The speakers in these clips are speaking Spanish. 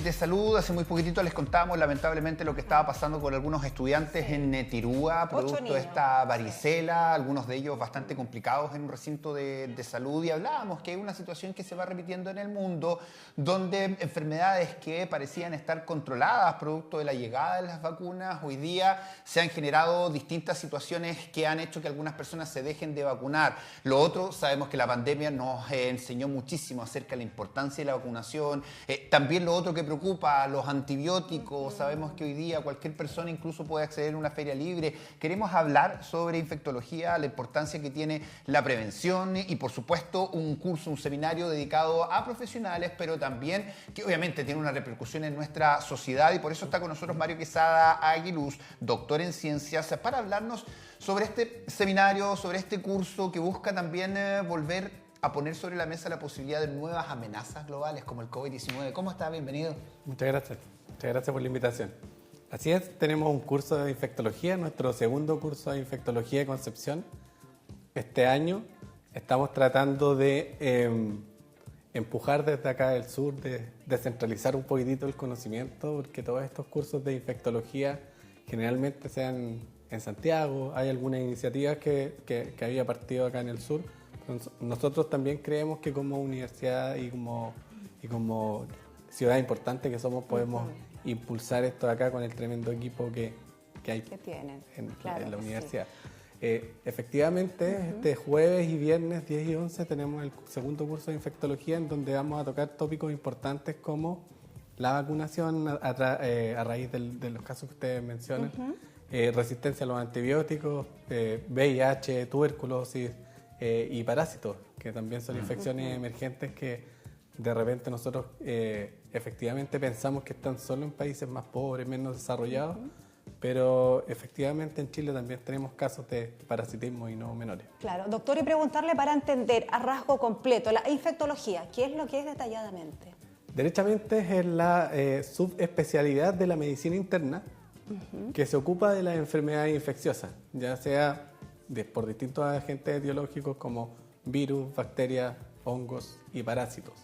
de salud. Hace muy poquitito les contábamos lamentablemente lo que estaba pasando con algunos estudiantes en Tirúa, producto de esta varicela, algunos de ellos bastante complicados en un recinto de salud, y hablábamos que hay una situación que se va repitiendo en el mundo, donde enfermedades que parecían estar controladas producto de la llegada de las vacunas, hoy día se han generado distintas situaciones que han hecho que algunas personas se dejen de vacunar. Lo otro, sabemos que la pandemia nos enseñó muchísimo acerca de la importancia de la vacunación. También lo otro que preocupa, los antibióticos. Sabemos que hoy día cualquier persona incluso puede acceder a una feria libre. Queremos hablar sobre infectología, la importancia que tiene la prevención y, por supuesto, un curso, un seminario dedicado a profesionales, pero también que obviamente tiene una repercusión en nuestra sociedad, y por eso está con nosotros Mario Quesada Aguiluz, doctor en ciencias, para hablarnos sobre este seminario, sobre este curso que busca también volver a poner sobre la mesa la posibilidad de nuevas amenazas globales como el COVID-19. ¿Cómo está? Bienvenido. Muchas gracias por la invitación. Así es, tenemos un curso de infectología, nuestro segundo curso de infectología de Concepción. Este año estamos tratando de empujar desde acá del sur, de descentralizar un poquitito el conocimiento, porque todos estos cursos de infectología generalmente se dan en Santiago. Hay algunas iniciativas que había partido acá en el sur. Nosotros también creemos que como universidad y como ciudad importante que somos, podemos impulsar esto acá con el tremendo equipo que hay en la universidad. Sí. Efectivamente, este jueves y viernes 10 y 11 tenemos el segundo curso de infectología, en donde vamos a tocar tópicos importantes como la vacunación a raíz de los casos que ustedes mencionan, resistencia a los antibióticos, VIH, tuberculosis, y parásitos, que también son infecciones emergentes que de repente nosotros efectivamente pensamos que están solo en países más pobres, menos desarrollados, pero efectivamente en Chile también tenemos casos de parasitismo y no menores. Claro, doctor, y preguntarle para entender a rasgo completo la infectología, ¿qué es lo que es detalladamente? Derechamente es la subespecialidad de la medicina interna que se ocupa de las enfermedades infecciosas, ya sea por distintos agentes etiológicos como virus, bacterias, hongos y parásitos.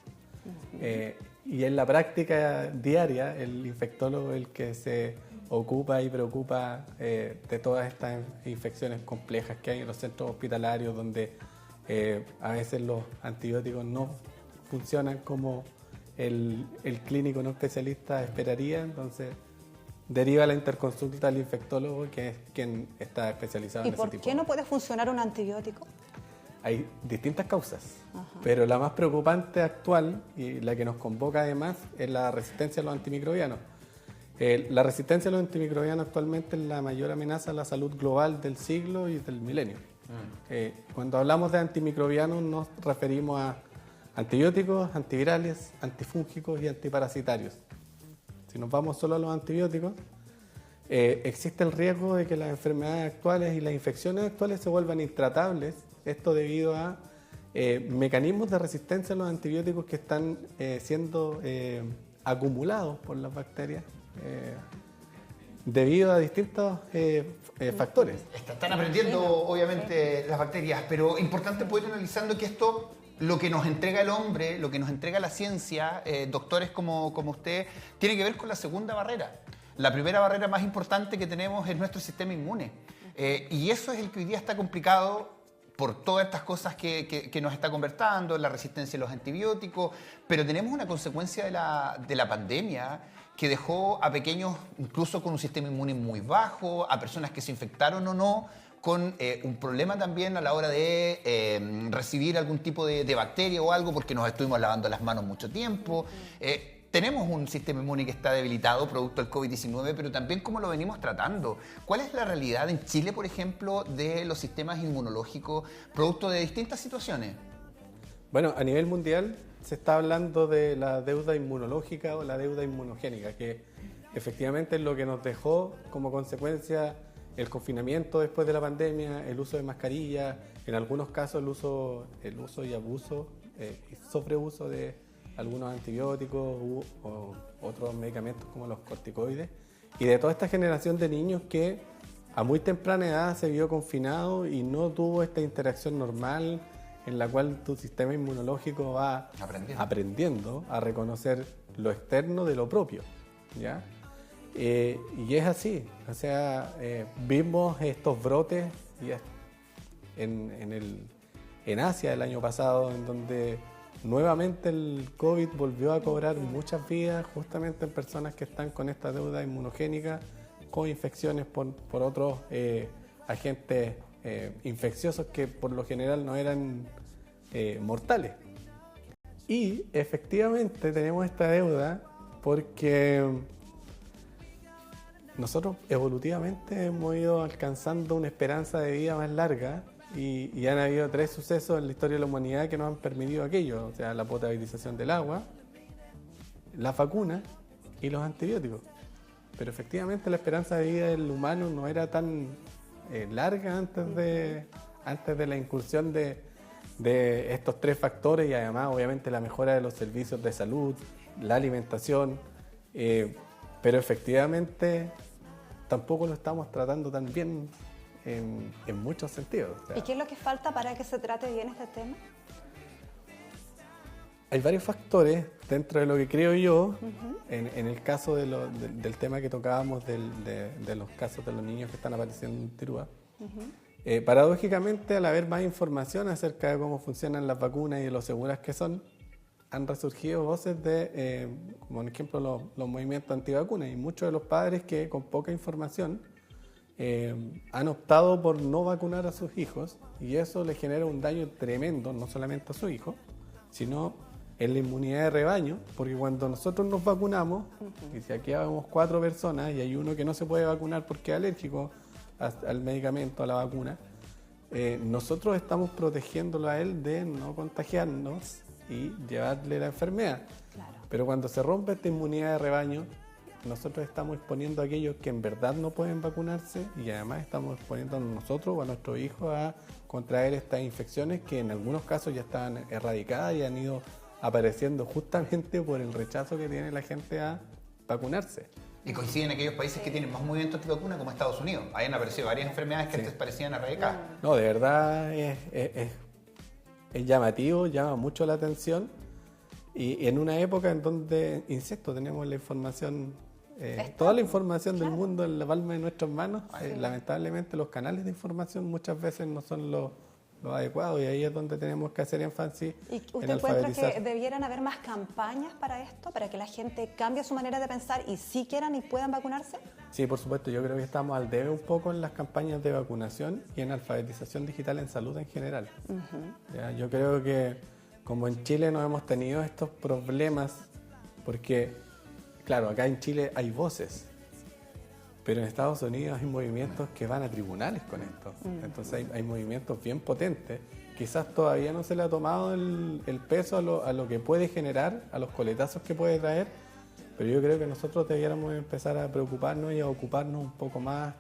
Y en la práctica diaria, el infectólogo es el que se ocupa y preocupa de todas estas infecciones complejas que hay en los centros hospitalarios, donde a veces los antibióticos no funcionan como el clínico no especialista esperaría, entonces deriva la interconsulta al infectólogo, que es quien está especializado en ese tipo. ¿Y por qué no puede funcionar un antibiótico? Hay distintas causas, pero la más preocupante actual y la que nos convoca además es la resistencia a los antimicrobianos. La resistencia a los antimicrobianos actualmente es la mayor amenaza a la salud global del siglo y del milenio. Cuando hablamos de antimicrobianos nos referimos a antibióticos, antivirales, antifúngicos y antiparasitarios. Si nos vamos solo a los antibióticos, existe el riesgo de que las enfermedades actuales y las infecciones actuales se vuelvan intratables, esto debido a mecanismos de resistencia a los antibióticos que están siendo acumulados por las bacterias debido a distintos factores. Están aprendiendo obviamente las bacterias, pero importante poder ir analizando que esto, lo que nos entrega el hombre, lo que nos entrega la ciencia, doctores como usted, tiene que ver con la segunda barrera. La primera barrera más importante que tenemos es nuestro sistema inmune. Y eso es el que hoy día está complicado por todas estas cosas que nos está conversando, la resistencia a los antibióticos, pero tenemos una consecuencia de la pandemia que dejó a pequeños, incluso con un sistema inmune muy bajo, a personas que se infectaron o no, con un problema también a la hora de recibir algún tipo de bacteria o algo, porque nos estuvimos lavando las manos mucho tiempo. Tenemos un sistema inmune que está debilitado producto del COVID-19, pero también cómo lo venimos tratando. ¿Cuál es la realidad en Chile, por ejemplo, de los sistemas inmunológicos producto de distintas situaciones? Bueno, a nivel mundial se está hablando de la deuda inmunológica o la deuda inmunogénica, que efectivamente es lo que nos dejó como consecuencia el confinamiento después de la pandemia, el uso de mascarillas, en algunos casos el uso y abuso y sobreuso de algunos antibióticos o otros medicamentos como los corticoides, y de toda esta generación de niños que a muy temprana edad se vio confinado y no tuvo esta interacción normal en la cual tu sistema inmunológico va aprendiendo a reconocer lo externo de lo propio, ¿ya? Y es así, o sea, vimos estos brotes en Asia el año pasado, en donde nuevamente el COVID volvió a cobrar muchas vidas justamente en personas que están con esta deuda inmunogénica, con infecciones por otros agentes infecciosos que por lo general no eran mortales. Y efectivamente tenemos esta deuda porque nosotros evolutivamente hemos ido alcanzando una esperanza de vida más larga y han habido 3 sucesos en la historia de la humanidad que nos han permitido aquello, o sea, la potabilización del agua, las vacunas y los antibióticos. Pero efectivamente la esperanza de vida del humano no era tan larga antes de la incursión de estos 3 factores y además obviamente la mejora de los servicios de salud, la alimentación, pero efectivamente tampoco lo estamos tratando tan bien en muchos sentidos. O sea, ¿y qué es lo que falta para que se trate bien este tema? hay varios factores dentro de lo que creo yo, en el caso del tema que tocábamos de los casos de los niños que están apareciendo en Tirúa. Paradójicamente, al haber más información acerca de cómo funcionan las vacunas y de lo seguras que son, han resurgido voces de, como por ejemplo los movimientos antivacunas, y muchos de los padres que con poca información han optado por no vacunar a sus hijos, y eso les genera un daño tremendo, no solamente a su hijo, sino en la inmunidad de rebaño, porque cuando nosotros nos vacunamos, y si aquí vamos 4 personas y hay uno que no se puede vacunar porque es alérgico al medicamento, a la vacuna, nosotros estamos protegiéndolo a él de no contagiarnos y llevarle la enfermedad. Claro. Pero cuando se rompe esta inmunidad de rebaño, nosotros estamos exponiendo a aquellos que en verdad no pueden vacunarse y además estamos exponiendo a nosotros o a nuestros hijos a contraer estas infecciones que en algunos casos ya están erradicadas y han ido apareciendo justamente por el rechazo que tiene la gente a vacunarse. Y coinciden aquellos países que tienen más movimientos antivacunas como Estados Unidos. Ahí han aparecido varias enfermedades que antes parecían erradicadas. No, de verdad es llamativo, llama mucho la atención y en una época en donde, insisto, tenemos la información, toda la información del mundo en la palma de nuestras manos, lamentablemente los canales de información muchas veces no son los adecuados y ahí es donde tenemos que hacer énfasis. ¿Y en usted encuentra alfabetizar. que debieran haber más campañas para esto, para que la gente cambie su manera de pensar y sí quieran y puedan vacunarse? Sí, por supuesto, yo creo que estamos al debe un poco en las campañas de vacunación y en alfabetización digital en salud en general. Ya, yo creo que como en Chile no hemos tenido estos problemas, porque claro, acá en Chile hay voces, pero en Estados Unidos hay movimientos que van a tribunales con esto. Entonces hay movimientos bien potentes. Quizás todavía no se le ha tomado el peso a lo que puede generar, a los coletazos que puede traer, pero yo creo que nosotros debiéramos empezar a preocuparnos y a ocuparnos un poco más,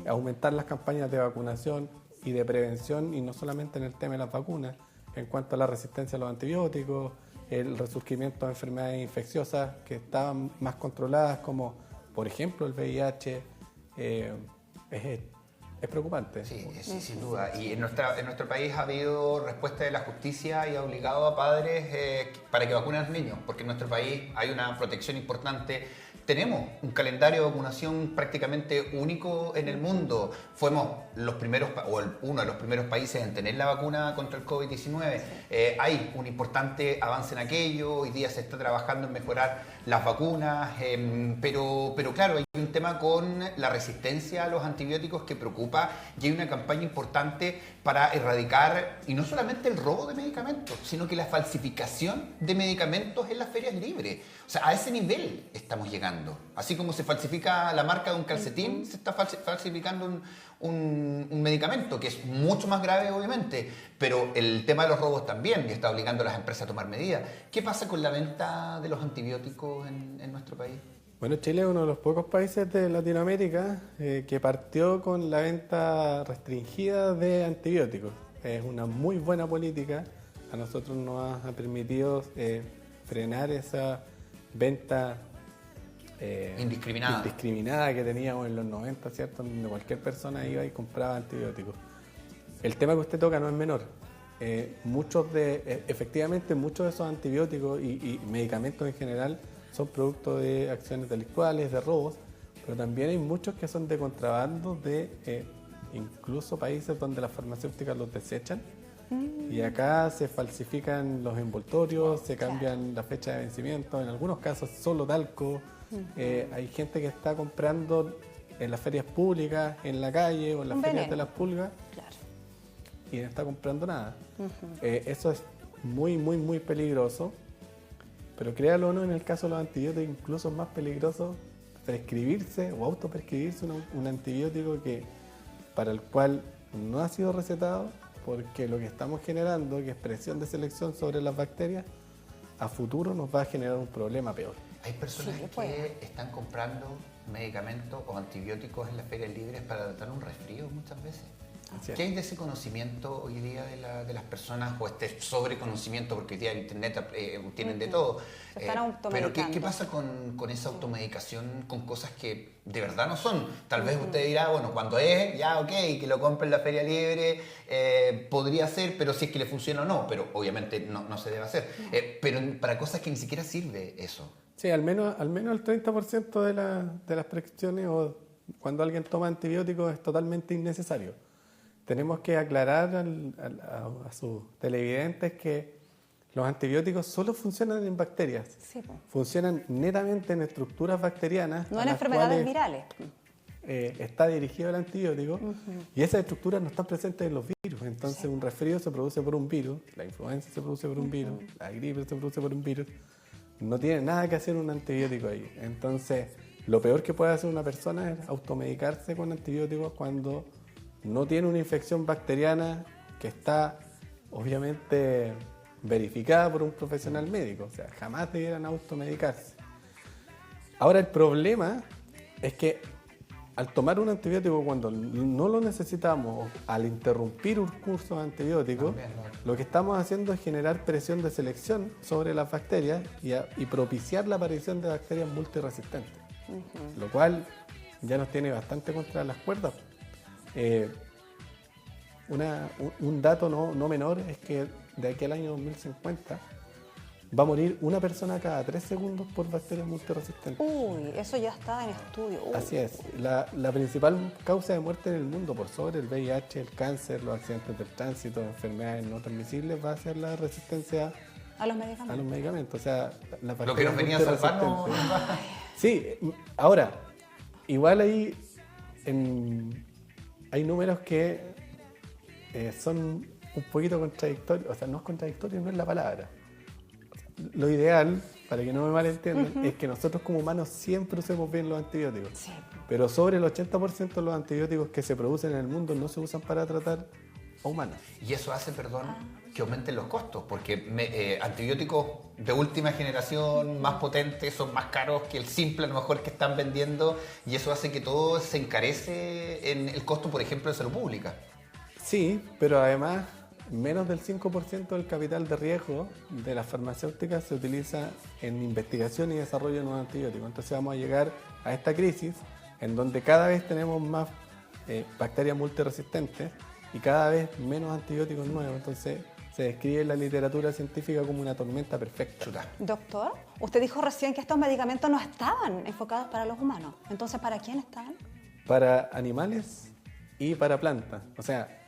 a aumentar las campañas de vacunación y de prevención, y no solamente en el tema de las vacunas, en cuanto a la resistencia a los antibióticos, el resurgimiento de enfermedades infecciosas que estaban más controladas, como por ejemplo el VIH, es preocupante. Sí, sin duda. Y en nuestro país ha habido respuesta de la justicia y ha obligado a padres para que vacunen a los niños, porque en nuestro país hay una protección importante. Tenemos un calendario de vacunación prácticamente único en el mundo. Fuimos los primeros, uno de los primeros países en tener la vacuna contra el COVID-19. Hay un importante avance en aquello. Hoy día se está trabajando en mejorar las vacunas, pero claro, hay un tema con la resistencia a los antibióticos que preocupa y hay una campaña importante para erradicar, y no solamente el robo de medicamentos, sino que la falsificación de medicamentos en las ferias libres. O sea, a ese nivel estamos llegando. Así como se falsifica la marca de un calcetín, se está falsificando un medicamento, que es mucho más grave, obviamente, pero el tema de los robos también, y está obligando a las empresas a tomar medidas. ¿Qué pasa con la venta de los antibióticos en nuestro país? Bueno, Chile es uno de los pocos países de Latinoamérica que partió con la venta restringida de antibióticos. Es una muy buena política. A nosotros nos ha permitido frenar esa venta indiscriminada que teníamos en los 90, ¿cierto? Donde cualquier persona iba y compraba antibióticos. El tema que usted toca no es menor. Efectivamente, muchos de esos antibióticos y medicamentos en general son producto de acciones delictuales, de robos, pero también hay muchos que son de contrabando de incluso países donde las farmacéuticas los desechan. Y acá se falsifican los envoltorios, se cambian la fecha de vencimiento, en algunos casos solo talco. Hay gente que está comprando en las ferias públicas, en la calle o en las ferias de las pulgas, y no está comprando nada. Eso es muy, muy, muy peligroso. Pero créalo o no, en el caso de los antibióticos incluso es más peligroso prescribirse o autoprescribirse un antibiótico para el cual no ha sido recetado, porque lo que estamos generando, que es presión de selección sobre las bacterias, a futuro nos va a generar un problema peor. Hay personas que están comprando medicamentos o antibióticos en las ferias libres para tratar un resfrío muchas veces. ¿Qué hay de ese conocimiento hoy día de las personas, o este sobreconocimiento, porque hoy día en Internet tienen de todo? Pero ¿qué pasa con esa automedicación, con cosas que de verdad no son? Tal vez usted dirá, bueno, cuando es, ya ok, que lo compre en la feria libre, podría ser, pero si es que le funciona o no, pero obviamente no se debe hacer. Pero para cosas que ni siquiera sirve eso. Sí, al menos el 30% de las prescripciones o cuando alguien toma antibióticos es totalmente innecesario. Tenemos que aclarar a sus televidentes que los antibióticos solo funcionan en bacterias. Funcionan netamente en estructuras bacterianas. No en enfermedades virales. Está dirigido el antibiótico y esas estructuras no están presentes en los virus. Entonces un resfrío se produce por un virus, la influenza se produce por un virus, la gripe se produce por un virus. No tiene nada que hacer un antibiótico ahí. Entonces lo peor que puede hacer una persona es automedicarse con antibióticos cuando no tiene una infección bacteriana que está obviamente verificada por un profesional médico. O sea, jamás debieran automedicarse. Ahora, el problema es que al tomar un antibiótico cuando no lo necesitamos, al interrumpir un curso de antibióticos, lo que estamos haciendo es generar presión de selección sobre las bacterias y propiciar la aparición de bacterias multiresistentes, lo cual ya nos tiene bastante contra las cuerdas. Un dato no menor es que de aquí al año 2050 va a morir una persona cada 3 segundos por bacterias multiresistentes. Uy, eso ya está en estudio. Así es. La principal causa de muerte en el mundo, por sobre el VIH, el cáncer, los accidentes del tránsito, enfermedades no transmisibles, va a ser la resistencia a los medicamentos. O sea, las lo que nos venía a salvar no. Sí, ahora, igual hay números que son un poquito contradictorios. O sea, no es contradictorio, no es la palabra. Lo ideal, para que no me malentiendan, es que nosotros como humanos siempre usemos bien los antibióticos. Sí. Pero sobre el 80% de los antibióticos que se producen en el mundo no se usan para tratar a humanos. Y eso hace, que aumenten los costos, porque antibióticos de última generación, más potentes, son más caros que el simple a lo mejor que están vendiendo, y eso hace que todo se encarece en el costo, por ejemplo, de salud pública. Sí, pero además menos del 5% del capital de riesgo de las farmacéuticas se utiliza en investigación y desarrollo de nuevos antibióticos. Entonces vamos a llegar a esta crisis en donde cada vez tenemos más bacterias multiresistentes y cada vez menos antibióticos nuevos. Entonces se describe en la literatura científica como una tormenta perfecta. Doctor, usted dijo recién que estos medicamentos no estaban enfocados para los humanos. Entonces, ¿para quién estaban? Para animales y para plantas. O sea,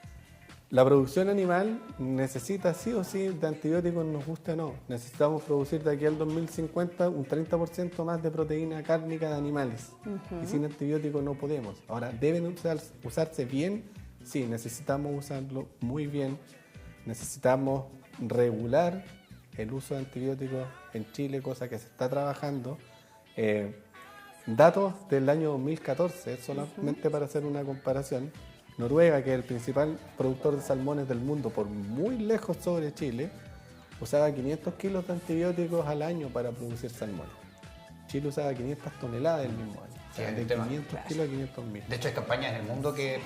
la producción animal necesita sí o sí de antibióticos, nos guste o no. Necesitamos producir de aquí al 2050 un 30% más de proteína cárnica de animales. Y sin antibióticos no podemos. Ahora, ¿deben usarse bien? Sí, necesitamos usarlo muy bien. Necesitamos regular el uso de antibióticos en Chile, cosa que se está trabajando. Datos del año 2014, solamente para hacer una comparación. Noruega, que es el principal productor de salmones del mundo, por muy lejos sobre Chile, usaba 500 kilos de antibióticos al año para producir salmones. Chile usaba 500 toneladas el mismo año. O sea, de 500 kilos a 500.000. De hecho, hay campañas en el mundo que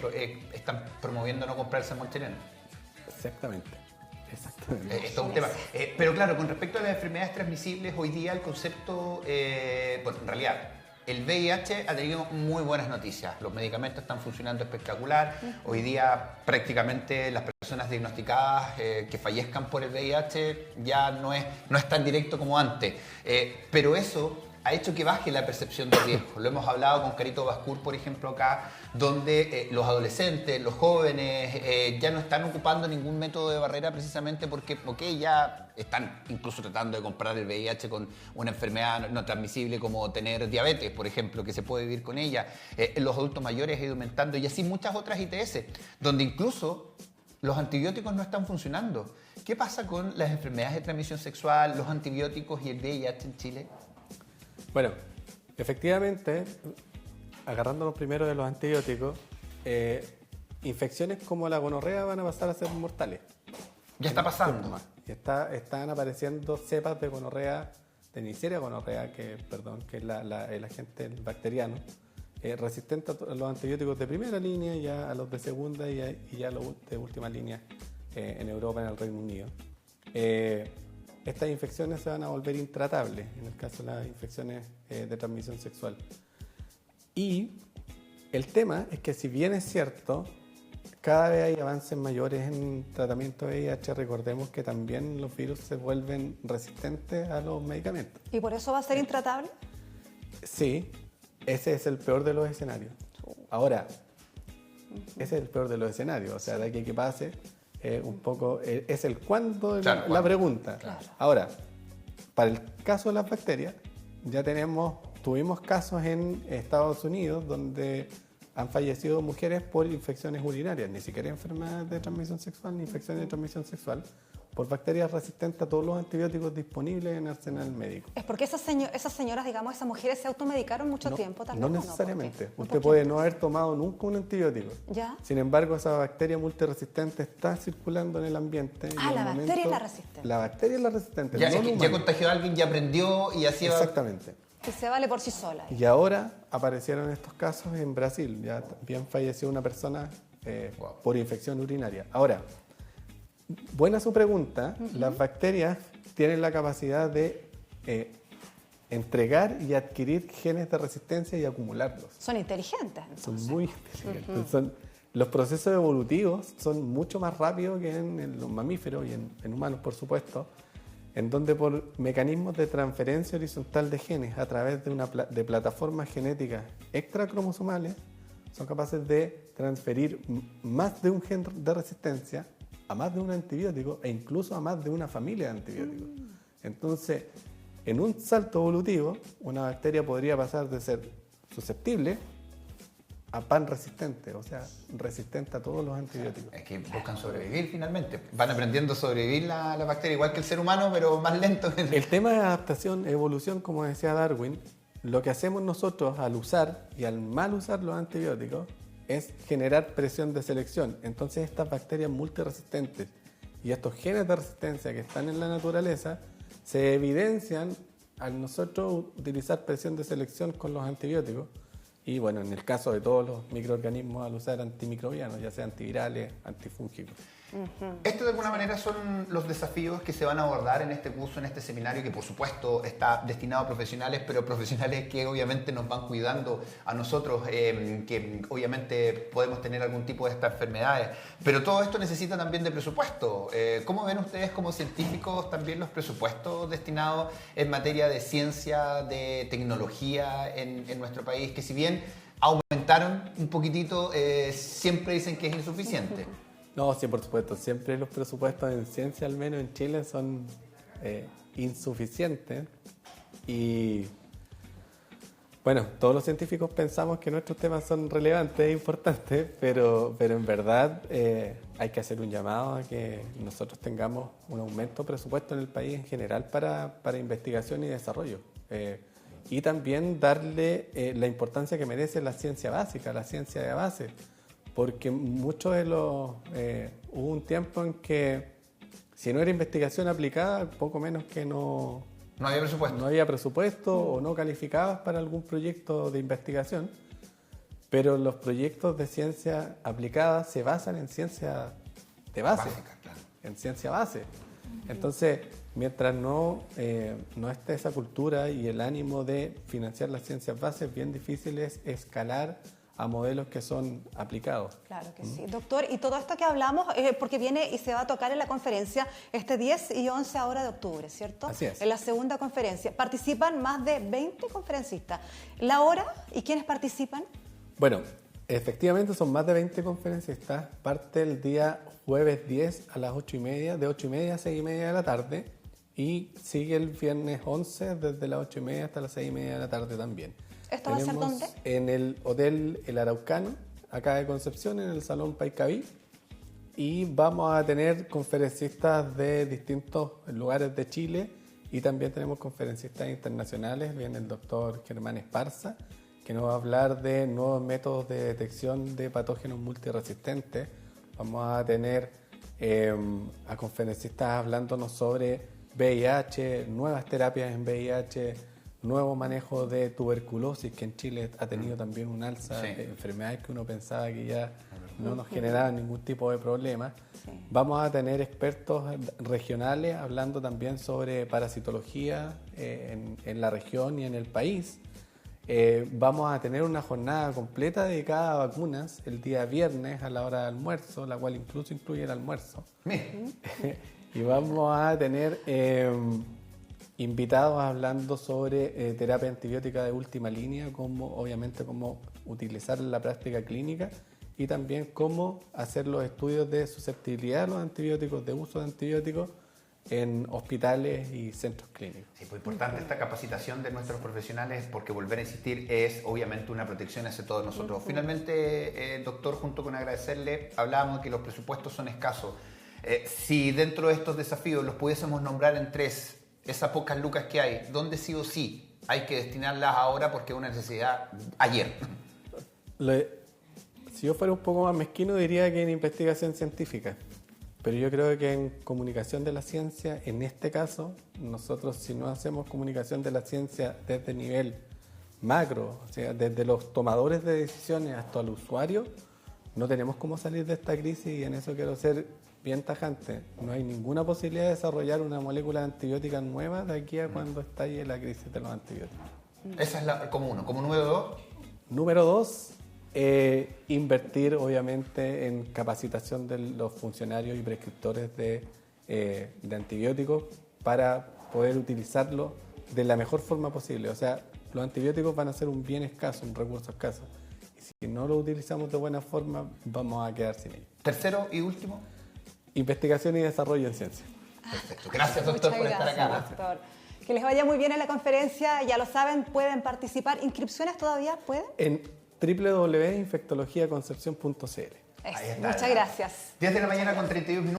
están promoviendo no comprar salmón chileno. Exactamente. Esto es un tema. Pero claro, con respecto a las enfermedades transmisibles, hoy día el concepto, en realidad, el VIH ha tenido muy buenas noticias. Los medicamentos están funcionando espectacular. Hoy día prácticamente las personas diagnosticadas que fallezcan por el VIH ya no es tan directo como antes. Pero eso ha hecho que baje la percepción de riesgo. Lo hemos hablado con Carito Bascur, por ejemplo, acá, donde los adolescentes, los jóvenes, ya no están ocupando ningún método de barrera precisamente porque ya están incluso tratando de comparar el VIH con una enfermedad no transmisible como tener diabetes, por ejemplo, que se puede vivir con ella. Los adultos mayores ha ido aumentando y así muchas otras ITS, donde incluso los antibióticos no están funcionando. ¿Qué pasa con las enfermedades de transmisión sexual, los antibióticos y el VIH en Chile? Bueno, efectivamente, agarrándonos primero de los antibióticos, infecciones como la gonorrea van a pasar a ser mortales. Ya está pasando. Y están apareciendo cepas de gonorrea, de Neisseria gonorrea, que es el agente bacteriano, resistente a los antibióticos de primera línea, ya a los de segunda y ya a los de última línea en Europa, en el Reino Unido. Estas infecciones se van a volver intratables, en el caso de las infecciones de transmisión sexual. Y el tema es que, si bien es cierto, cada vez hay avances mayores en tratamiento de VIH, recordemos que también los virus se vuelven resistentes a los medicamentos. ¿Y por eso va a ser intratable? Sí, ese es el peor de los escenarios. Ahora, ese es el peor de los escenarios, o sea, de aquí que pase, un poco, es el cuándo de la pregunta. Claro. Ahora, para el caso de las bacterias, ya tuvimos casos en Estados Unidos donde han fallecido mujeres por infecciones urinarias, ni siquiera enfermedades de transmisión sexual ni infecciones de transmisión sexual, por bacterias resistentes a todos los antibióticos disponibles en el arsenal médico. Es porque esas señoras, digamos, esas mujeres se automedicaron mucho tiempo, tal vez. No necesariamente. ¿No? Usted puede no haber tomado nunca un antibiótico. ¿Ya? Sin embargo, esa bacteria multiresistente está circulando en el ambiente. Bacteria es la resistente. La bacteria es la resistente. Ya contagió a alguien, ya aprendió y así va. Exactamente. Que se vale por sí sola. Y ahora aparecieron estos casos en Brasil. Ya también falleció una persona por infección urinaria. Ahora, buena su pregunta. Las bacterias tienen la capacidad de entregar y adquirir genes de resistencia y acumularlos. Son inteligentes, entonces. Son muy inteligentes. Los procesos evolutivos son mucho más rápidos que en los mamíferos y en humanos, por supuesto, en donde por mecanismos de transferencia horizontal de genes a través de plataformas genéticas extracromosomales son capaces de transferir más de un gen de resistencia a más de un antibiótico e incluso a más de una familia de antibióticos. Entonces, en un salto evolutivo, una bacteria podría pasar de ser susceptible a pan resistente, o sea, resistente a todos los antibióticos. Es que buscan sobrevivir finalmente. Van aprendiendo a sobrevivir la bacteria, igual que el ser humano, pero más lento. El tema de adaptación, evolución, como decía Darwin, lo que hacemos nosotros al usar y al mal usar los antibióticos es generar presión de selección. Entonces estas bacterias multiresistentes y estos genes de resistencia que están en la naturaleza se evidencian al nosotros utilizar presión de selección con los antibióticos. Y bueno, en el caso de todos los microorganismos al usar antimicrobianos, ya sea antivirales, antifúngicos. Estos de alguna manera son los desafíos que se van a abordar en este curso, en este seminario, que por supuesto está destinado a profesionales, pero profesionales que obviamente nos van cuidando a nosotros, que obviamente podemos tener algún tipo de estas enfermedades. Pero todo esto necesita también de presupuesto. ¿Cómo ven ustedes como científicos también los presupuestos destinados en materia de ciencia, de tecnología en nuestro país? Que si bien aumentaron un poquitito, siempre dicen que es insuficiente. No, sí, por supuesto. Siempre los presupuestos en ciencia, al menos en Chile, son insuficientes. Y bueno, todos los científicos pensamos que nuestros temas son relevantes e importantes, pero en verdad hay que hacer un llamado a que nosotros tengamos un aumento de presupuesto en el país en general para investigación y desarrollo. Y también darle la importancia que merece la ciencia básica, la ciencia de base. Porque muchos de los... hubo un tiempo en que si no era investigación aplicada, poco menos que no había presupuesto. No había presupuesto o no calificabas para algún proyecto de investigación. Pero los proyectos de ciencia aplicada se basan en ciencia de base. Básica, claro. En ciencia base. Entonces, mientras no esté esa cultura y el ánimo de financiar las ciencias bases, bien difícil es escalar a modelos que son aplicados. Claro que sí. Doctor, y todo esto que hablamos, porque viene y se va a tocar en la conferencia este 10 y 11 ahora de octubre, ¿cierto? Así es. En la segunda conferencia. Participan más de 20 conferencistas. ¿La hora y quiénes participan? Bueno, efectivamente son más de 20 conferencistas. Parte el día jueves 10 a las 8:30, de 8:30 a 6:30 de la tarde. Y sigue el viernes 11 desde las 8:30 hasta las 6:30 de la tarde también. ¿Esto va a ser dónde? En el Hotel El Araucano, acá de Concepción, en el Salón Paicaví. Y vamos a tener conferencistas de distintos lugares de Chile y también tenemos conferencistas internacionales. Viene el doctor Germán Esparza, que nos va a hablar de nuevos métodos de detección de patógenos multiresistentes. Vamos a tener a conferencistas hablándonos sobre VIH, nuevas terapias en VIH, nuevo manejo de tuberculosis, que en Chile ha tenido también un alza de enfermedades que uno pensaba que ya no nos generaban ningún tipo de problema. Sí. Vamos a tener expertos regionales hablando también sobre parasitología en la región y en el país. Vamos a tener una jornada completa dedicada a vacunas el día viernes a la hora de almuerzo, la cual incluso incluye el almuerzo. Y vamos a tener invitados hablando sobre terapia antibiótica de última línea, obviamente cómo utilizar en la práctica clínica y también cómo hacer los estudios de susceptibilidad a los antibióticos, de uso de antibióticos en hospitales y centros clínicos. Sí, pues importante esta capacitación de nuestros profesionales, porque volver a insistir es obviamente una protección hacia todos nosotros. Finalmente, doctor, junto con agradecerle, hablábamos de que los presupuestos son escasos. Si dentro de estos desafíos los pudiésemos nombrar en tres, esas pocas lucas que hay, ¿dónde sí o sí hay que destinarlas ahora porque es una necesidad ayer? Si yo fuera un poco más mezquino diría que en investigación científica, pero yo creo que en comunicación de la ciencia, en este caso, nosotros si no hacemos comunicación de la ciencia desde nivel macro, o sea, desde los tomadores de decisiones hasta el usuario, no tenemos cómo salir de esta crisis y en eso quiero ser bien tajante. No hay ninguna posibilidad de desarrollar una molécula antibiótica nueva de aquí a cuando estalle la crisis de los antibióticos. Esa es como uno. Como número dos. Número dos, invertir obviamente en capacitación de los funcionarios y prescriptores de antibióticos para poder utilizarlo de la mejor forma posible. O sea, los antibióticos van a ser un bien escaso, un recurso escaso. Y si no lo utilizamos de buena forma, vamos a quedar sin ello. Tercero y último. Investigación y desarrollo en ciencia. Perfecto. Gracias, doctor, por estar acá. Doctor. Que les vaya muy bien en la conferencia. Ya lo saben, pueden participar. ¿Inscripciones todavía pueden? En www.infectologiaconcepcion.cl. Muchas gracias. 10 de la mañana con 32 minutos.